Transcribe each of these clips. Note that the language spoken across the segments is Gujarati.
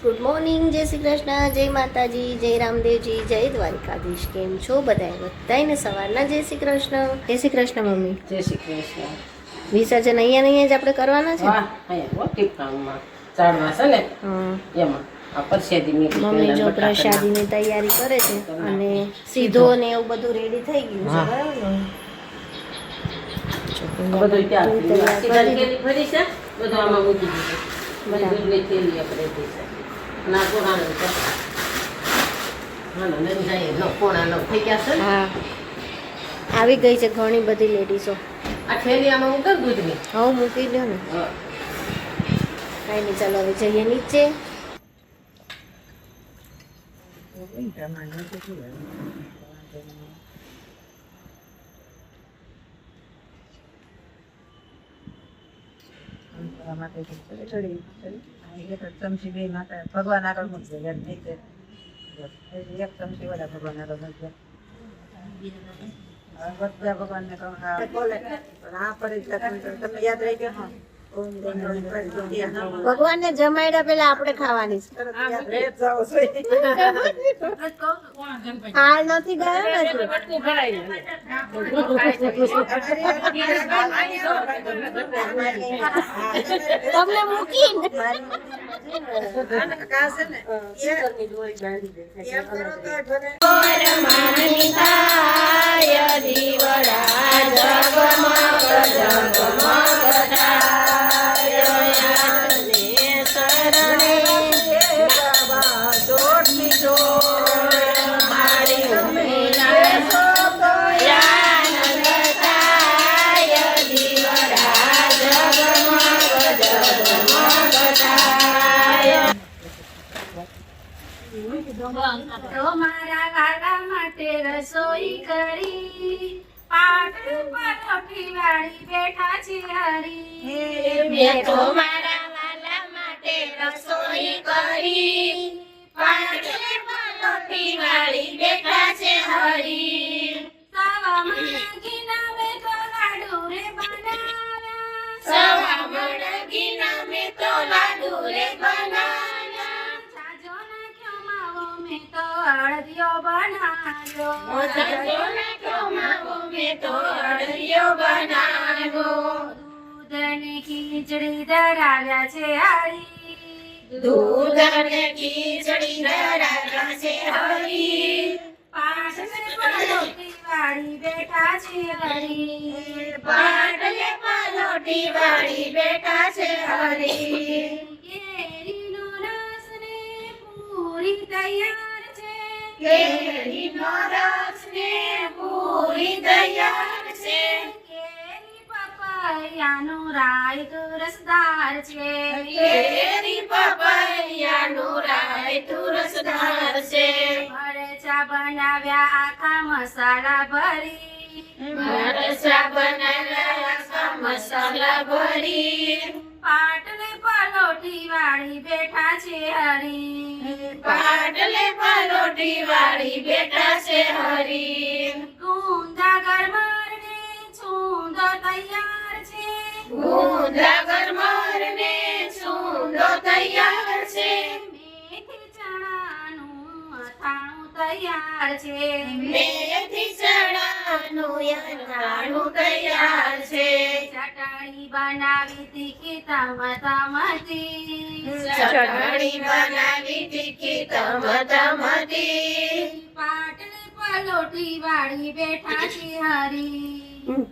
ગુડ મોર્નિંગ, જય શ્રી કૃષ્ણ, જય માતાજી, જય રામદેવજી, જય દ્વારિકાધીશ. કેમ છો બધાને સવારના જય શ્રી કૃષ્ણ. જય શ્રી કૃષ્ણ મમ્મી. જય શ્રી કૃષ્ણ. વિસર્જન અહીંયા જ આપણે કરવાના છે. મમ્મી જો પ્રસાદીની તૈયારી કરે છે અને સીધો ને એવું બધું રેડી થઈ ગયું છે. બરાબર હા, આવી ગઈ છે ઘણી બધી લેડીઝો. હવે મૂકી દો ને, કઈ નહીં. ચાલો હવે જઈએ નીચે. ચમચી બે માતા ભગવાન આગળ મૂકશે એક ચમચી બધા ભગવાન આગળ મૂકશે. બધા ભગવાન ને કહું આ પરીક્ષા તમને યાદ રહી ગયો. ભગવાનને જમાડ્યા પેલા આપણે ખાવાની હાલ નથી ગયો તમને મૂકીને મારા વાલા માટે રસોઈ કરી, પાટણ પરોઠી વાળી બેઠા છે હરી. મેં તો મારા વાલા માટે રસોઈ કરી, પાટણ પરોઠી વાળી બેઠા છે હરી. સવા મણગીના મેં તો લાડુ રે બનાવ્યા, સવા મણગીના મેં તો લાડુ રે બનાવ્યા. અળદિયો બનાવ્યો, મેં તો અળદિયો બનાવ્યો. દૂધની ખીચડી ધરાવ્યા છે હરી, દૂધની ખીચડી ધરાવ્યા છે હરી. પાટલે પલોટી વાળી બેઠા છે હરી, પાટલે પલોટી વાળી બેઠા છે હરી. કેરીનો રસ ને પૂરી તૈયાર, કેરીનો રસ ને પૂરી તૈયાર છે. કેરી પપૈયાનું રાયતું રસદાર છે, કેરી પપૈયાનું રાયતું રસદાર છે. મરચા બનાવ્યા આખા મસાલા ભરી, મરચા બનાવ્યા આખા મસાલા ભરી. પાટલે પલોટી વાળી બેઠા છે હરી, પાટલે પલોટી વાળી બેઠા છે હરી. ગુંદા ગરમર ને છૂંદો તૈયાર છે, ગુંદા ગરમર ને છૂંદો તૈયાર છે. મેથી ચણાનું અથાણું તૈયાર છે, મેથી ચણાનું અથાણું તૈયાર છે. ચટણી બનાવી તીખી ટમાટામાંથી, ચટણી બનાવી તીખી ટમાટામાંથી. પાટલે પલોટી વાળી બેઠા છે હરી,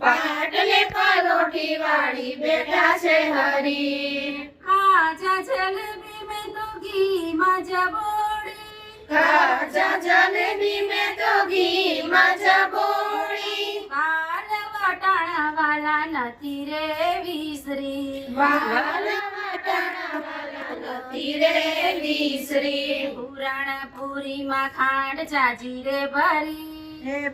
પાટલે પલોટી વાળી બેઠા છે હરી. ખાજા જલેબી મેં તો ઘીમાં જબોડી, ખાજા જલેબી મેં તો ઘીમાં જબોડી. વાલ વટાણા વાલા નથી રે વિસરી, વાલ વટાણા વાલા નથી રે વિસરી. પુરાણા પૂરીમાં ખાંડ જાજી રે ભરી,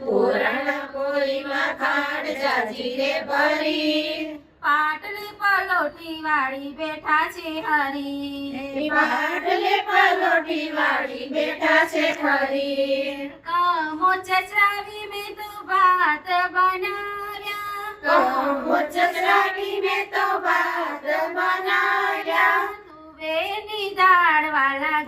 પુરાણા પૂરીમાં ખાંડ જાજી રે ભરી. પાટલે પલોટી વાળી બેઠા છે હરી, પાટલે પલોટી વાળી બેઠા છે હરી. કમો ચચરાવી મેં તો ભાત બનાવ્યા, કમો ચચરાવી મેં તો ભાત બનાવ્યા. તુવેરની દાળ વાળા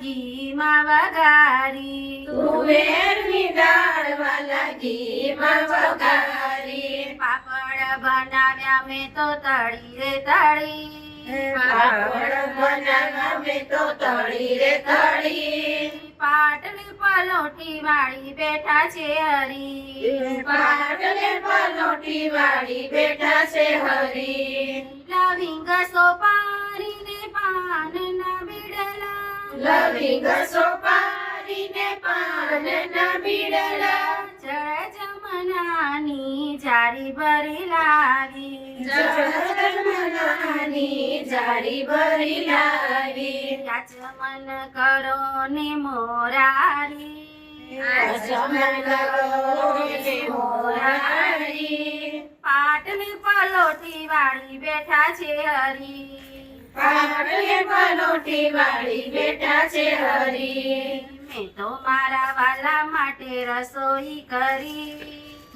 ઘીમાં વઘારી તુવેરની દાળ વાલા ઘીમાં વઘારી પાપડ બનાવ્યા મેં તો તળી રે તળી પાપડ બનાવ્યા મેં તો તળી રે તળી પાટલી પલોટી વાળી બેઠા છે હરી પાટલે પલોટી વાળી બેઠા છે હરી લવિંગ સોપારીને પાનના બીડલા લવિંગ સોપારીને પાનના બીડલા જળ જમનાની જારી ભરી લાવી જળજમનાની જારી ભરી લાવી યાચમન કરો ને મોરારી આચમન કરો ને મોરારી પાટલી પલોટી વાળી બેઠા છે હરી પાટલે પલોટી વાળી બેઠા છે હરી મેં તો મારા વાલા માટે રસોઈ કરી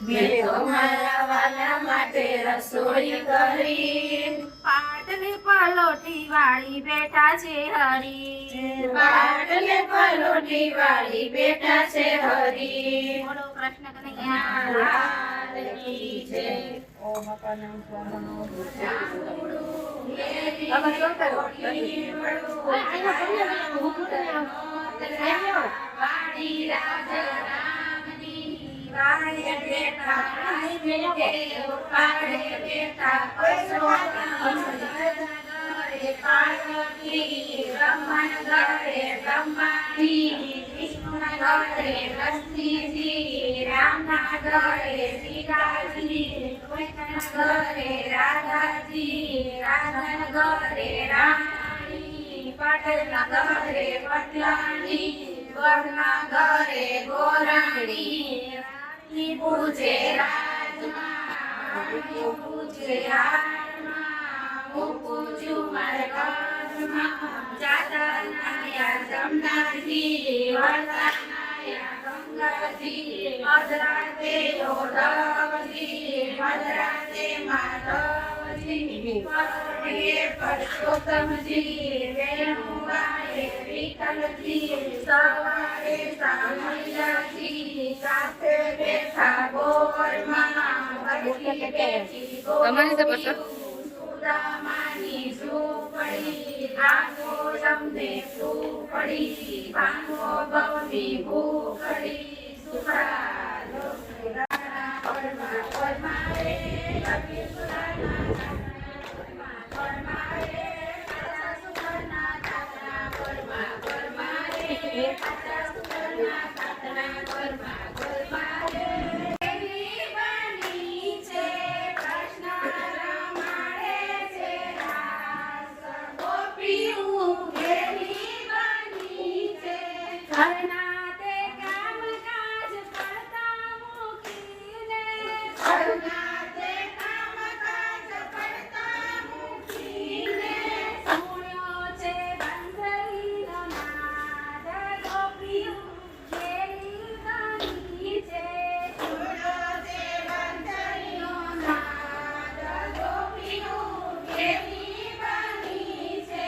મેં તો મારા વાલા માટે રસોઈ કરી પાટલી પલોટી વાળી બેઠા છે હરી પાટલે પલોટી વાળી બેઠા છે હરી બોલો કૃષ્ણ કનૈયા લાલ કી જય. ઓમ અપાનમ સ્વાહાનો વાડી રાજ રામની વાળે બેઠા પાડે બેઠા પાર્વતી બ્રહ્મણ ગળે બ્રહ્માણી વિષ્ણુ ગળે લક્ષ્મીજી રામના ગળે સીતાજી કૃષ્ણ ગળે રાધાજી રાધન ગળે રાણી પાટણના ગળે પટલાણી ગોળના ગળે ગોરાણી રાણી પૂજે રાજમાં પૂજે હારમાં હું પૂજું મારા ઘરમાં જાતનાયા જમનાજી વરદાનાયા ગંગાજી મધરાતે ઓઢવજી મધરાતે માધવજી પરણીએ પરસોત્તમજી વેણુગાએ વિઠ્ઠલજી સવારે સામૈયાજી સાથે બેઠા ગોરમાં બરકી બેઠી ગોરી સુદામાની સુપડી ભાંગો તમને સુપડી ભાંગો ભવની ભૂખડી સુખડા લોકરાના પરમા પરમારે કવિ સુરાના પરમારે કાચા સુખના કાચના પરમા પરમારે કાચા સુખના કાચના પરમા પરમારે દેવી બની છે કૃષ્ણ રમાડે છે રાસ ગોપીઓ દેવી બની છે ઘરના તે કામકાજ પડતા મૂકીને ઘરના તે કામકાજ પડતા મૂકીને સુણ્યો છે બંધરીનો નાદ ગોપીઓ દેવી બની છે સુણ્યો છે બંધરીનો નાદ ગોપીઓ દેવી બની છે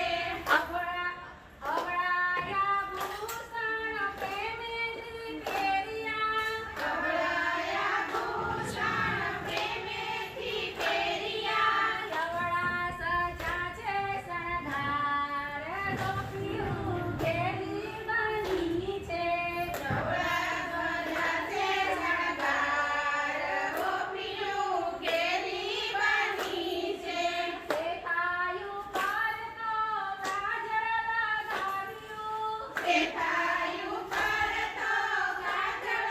અવળાયા ભૂષણ પ્રેમેથી પહેર્યા અવળાયા ભૂષણ પ્રેમેથી પહેર્યા અવળા સજા છે શણગાર ગોપીઓ દેવી બની છે અવળા સજા છે શણગાર ગોપીઓ દેવી બની છે શેઠાયું પર તો કાજળ લગાવ્યું શેઠાયું પર તો કાજળ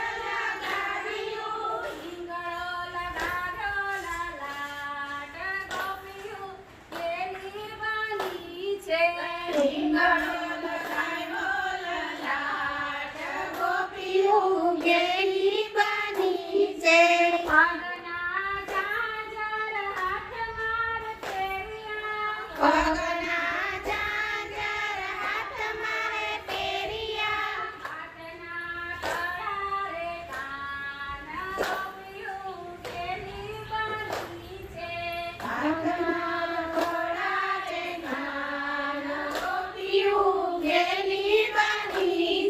લગાવ્યું ઈંગળો લગાવ્યો લલાટ ગોપીઓ દેવી બની છે ઈંગળો લગાવ્યો લલાટ ગોપીઓ દેવી બની છે પગના ઝાંઝર હાથમાં પહેર્યા પગના ઝાંઝર હાથમાં પહેર્યા હાથના કળારે કાન ગોપીઓ દેવી બની છે હાથના કળારે કાન ગોપીઓ દેવી બની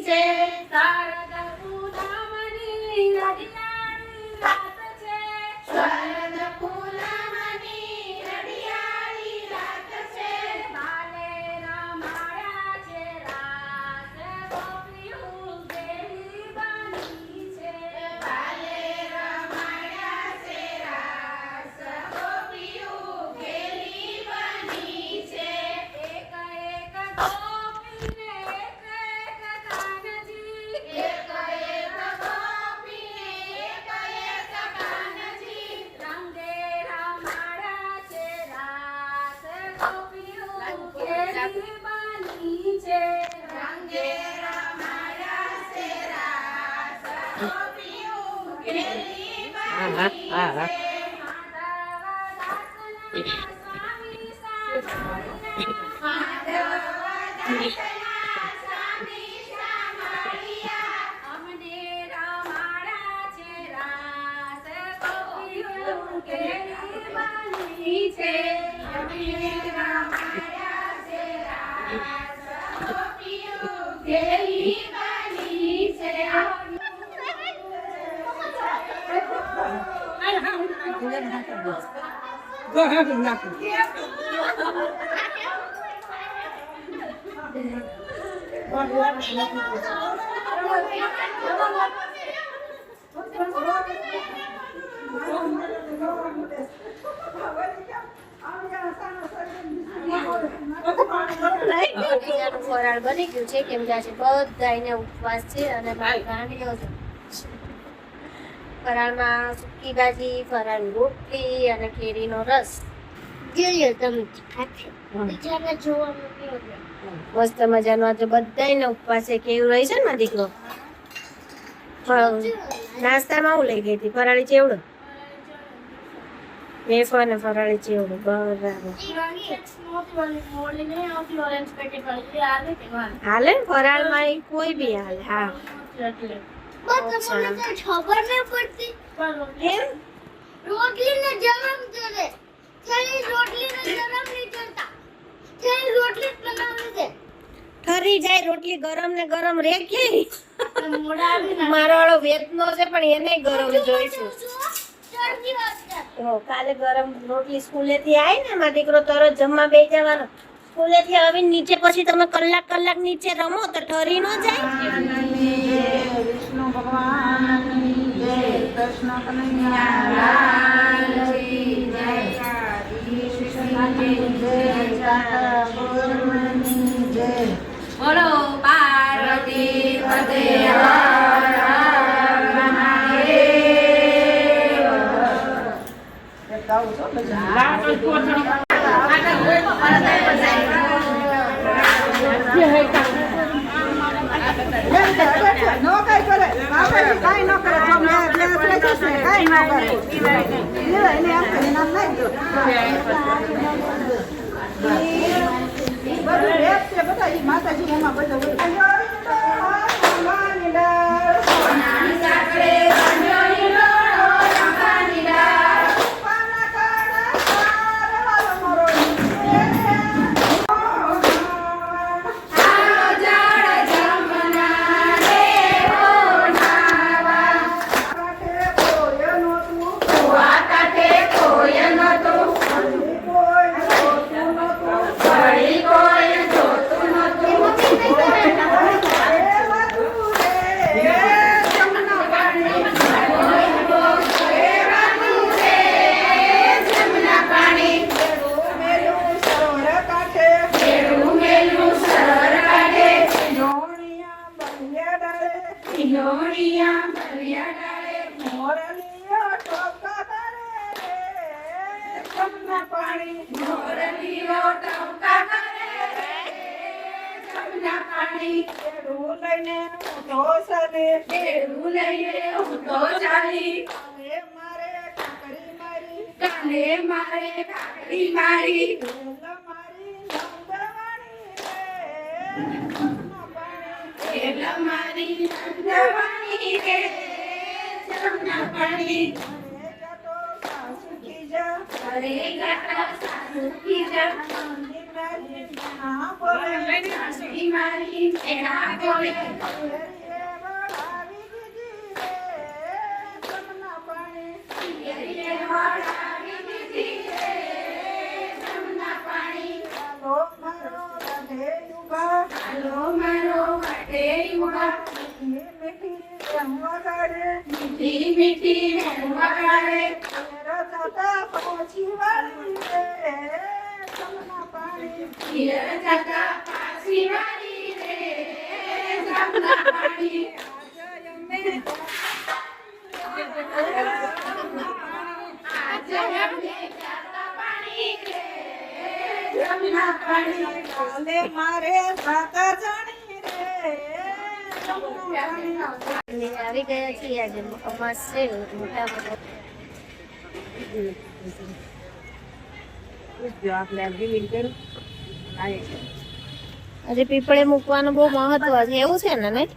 હા હા હા ફરાળ બની ગયું છે કેમ કે આજે બધાને ઉપવાસ છે અને ગાંઠિયો છે. ફરાળમાં સૂકી ભાજી, ફરાળી રોટલી અને કેરીનો રસ. મસ્ત મજાનો આજે બધાને ઉપવાસ છે. કેવું રહી છે ને મારો દીકરો? નાસ્તામાં હું લઈ ગઈ હતી? ફરાળી ચેવડો, વેફર અને ફરાળી ચેવડો. બરાબર હાલે ને ફરાળમાં એ કોઈ બી હાલે. હા ખબર નહીં પડતી એમ રોટલીને ગરમ કરે ચલી રોટલીને ગરમ નહીં કરતા ચલી રોટલી બનાવે છે ઠરી જાય રોટલી ગરમ ને ગરમ રે કે મોડા આવી મારો વાળો વેતનો છે પણ એને ગરમ જોઈશું. ચરજી વાત તો કાલે ગરમ રોટલી સ્કૂલેથી આવી ને મારો દીકરો તરત જમવા બેસી જવાનો. સ્કૂલેથી આવીને નીચે પછી તમે કલાક નીચે રમો તો ઠરી ન જાય. વિષ્ણુ ભગવાનની જય, કૃષ્ણ કનૈયા લાલ કી જય, ઈશ કૃષ્ણની જય, ઠાકોરની જય. બોલો પાર્વતી પતે હર હર મહાદેવ. ગાઉં છો બધા. નો કઈ કરે બાપાજી કઈ ન કરે તો મેં એટલે કઈ ન કરે એને આપણે નામ નાખી દો બધું રેપ છે બધા ઈ માતાજી એમાં બધું સોનાની સાકરે કંજોની લોણો રંગાની ડાળ. હાલો જાળ જમના દેવો નાવા. કુવા કાંઠે કોઈ નહોતું, વળી કોઈ જોતું નહોતું. જમના પાણી ખેડું મેલું સરોવર કાંઠે, હિલોણિયા બળિયા ડાળે, મોરલીઓ ટોકા કરે જમના પાણી, મોરલીઓ ટપકા કરે જમના પાણી. ખેડું લઈને ઊંધો સરે ખેડું લઈને ઊંધો ચાલી, કાલે મારે કાકરી મારી, કાલે મારે કાકડી મારી. વેલ મારી નંદવાણી રે જમના પાણી, જમના પાણી. અરે ગાતો સાસુકી જા, અરે ગાતા સાસુ કી જા, નંદી મારી ના બોલે, સાસુજી મારી એના બોલે. હરિયે વળાવી દીધી રે જમના પાણી, પિયરીએ વળાવી દીધી રે જમના પાણી. ચાલો મારો રાધે યુગા, હાલો મારો વાટે યુગા, મીઠી જમવા ગાડે, મીઠી મીઠી વેણ વગાડે. મેરા દાદા પહોંચી વાળી રે જમના પાણી, પિયર જતા પાછી વાળી રે જમના પાણી. આજે અમને જાતા પાણી રે જમના પાણી. કાલે મારે સાકા જાણી રે જમના પાણી. આવી ગયા છીએ આજે અમાસ છે મોટા મોટા હજી પીપળે મૂકવાનું બહુ મહત્વ છે એવું છે ને નહીં?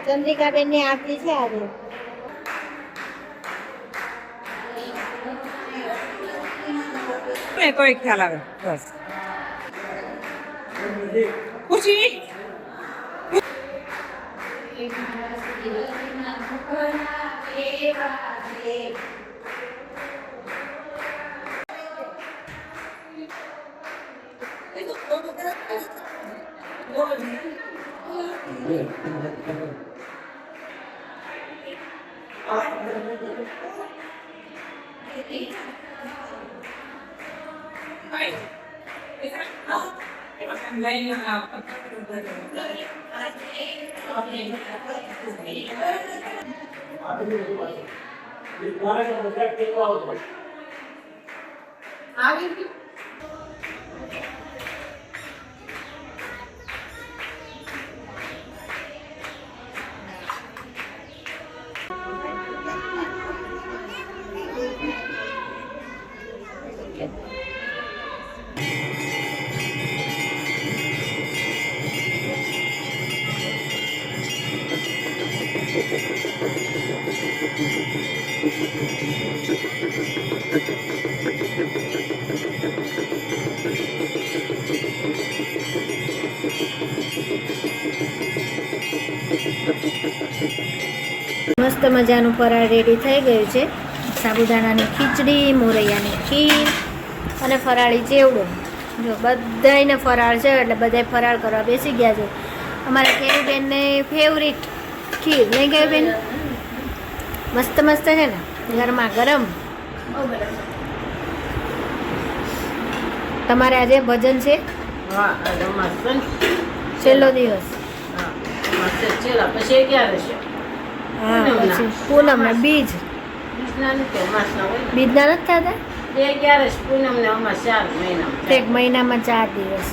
ચંદ્રિકાબેન ની આરતી છે આજે. કોઈ ખ્યાલ આવે બસ ખુશી મસ્ત મજાનું ફરાળ રેડી થઈ ગયું છે. સાબુદાણાની ખીચડી, મોરૈયાની ખીર અને ફરાળી ચેવડો. જો બધાયને ફરાળ છે એટલે બધાય ફરાળ કરવા બેસી ગયા છે. અમારા કેરીબેનને ફેવરિટ ખીર નહીં કેરીબેન? મસ્ત મસ્ત છે ને, ગરમા ગરમ. તમારે આજે ભજન છે? છેલ્લો દિવસ. હા, પછી પૂનમ ને બીજ. બીજના નથી થતા? એક મહિનામાં 4 દિવસ.